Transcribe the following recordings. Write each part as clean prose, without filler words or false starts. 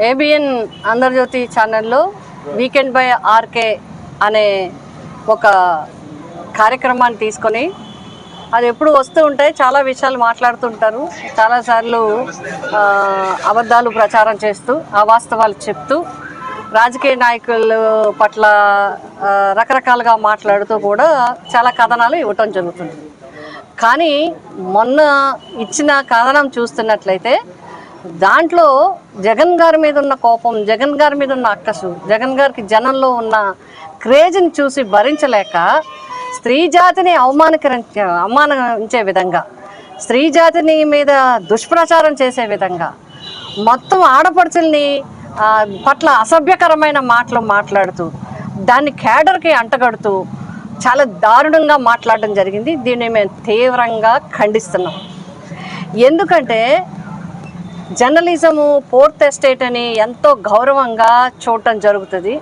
ABN Andhra Jyothi ఛానల్లో weekend by RK అనే ఒక కార్యక్రమాన్ని తీసుకొని అది ఎప్పుడు వస్తూ ఉంటాయి, చాలా విషయాలు మాట్లాడుతుంటారు. చాలాసార్లు అబద్ధాలు ప్రచారం చేస్తూ అవాస్తవాలు చెప్తూ రాజకీయ నాయకుల పట్ల రకరకాలుగా మాట్లాడుతూ కూడా చాలా కథనాలు ఇవ్వటం జరుగుతుంది. కానీ మొన్న ఇచ్చిన కథనం చూస్తున్నట్లయితే దాంట్లో జగన్ గారి మీద ఉన్న కోపం, జగన్ గారి మీద ఉన్న అక్కసు, జగన్ గారికి జనంలో ఉన్న క్రేజ్ని చూసి భరించలేక స్త్రీ జాతిని అవమానించే విధంగా, స్త్రీ జాతిని మీద దుష్ప్రచారం చేసే విధంగా, మొత్తం ఆడపడుచుల్ని పట్ల అసభ్యకరమైన మాటలు మాట్లాడుతూ దాన్ని క్యాడర్కి అంటగడుతూ చాలా దారుణంగా మాట్లాడడం జరిగింది. దీన్ని మేము తీవ్రంగా ఖండిస్తున్నాం. ఎందుకంటే జర్నలిజము ఫోర్త్ ఎస్టేట్ అని ఎంతో గౌరవంగా చూడటం జరుగుతుంది.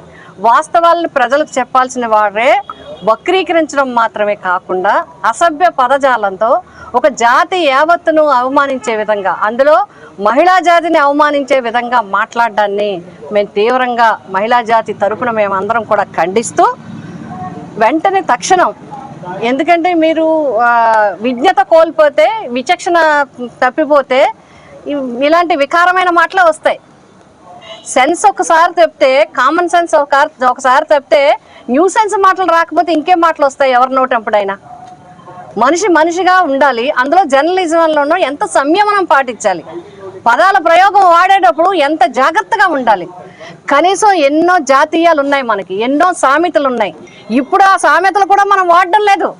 వాస్తవాలను ప్రజలకు చెప్పాల్సిన వారే వక్రీకరించడం మాత్రమే కాకుండా అసభ్య పదజాలంతో ఒక జాతి యావత్తును అవమానించే విధంగా, అందులో మహిళా జాతిని అవమానించే విధంగా మాట్లాడడాన్ని మేము తీవ్రంగా మహిళా జాతి తరపున మేమందరం కూడా ఖండిస్తూ వెంటనే తక్షణం, ఎందుకంటే మీరు విజ్ఞత కోల్పోతే, విచక్షణ తప్పిపోతే ఇలాంటి వికారమైన మాటలు వస్తాయి. సెన్స్ ఒకసారి చెప్తే, కామన్ సెన్స్ ఒకసారి చెప్తే న్యూ సెన్స్ మాటలు రాకపోతే ఇంకేం మాటలు వస్తాయి ఎవరి నోటెంపుడైనా? మనిషిగా ఉండాలి. అందులో జర్నలిజంలోనూ ఎంత సంయమనం పాటించాలి, పదాల ప్రయోగం వాడేటప్పుడు ఎంత జాగ్రత్తగా ఉండాలి. కనీసం ఎన్నో జాతీయాలు ఉన్నాయి, మనకి ఎన్నో సామెతలు ఉన్నాయి. ఇప్పుడు ఆ సామెతలు కూడా మనం వాడడం లేదు.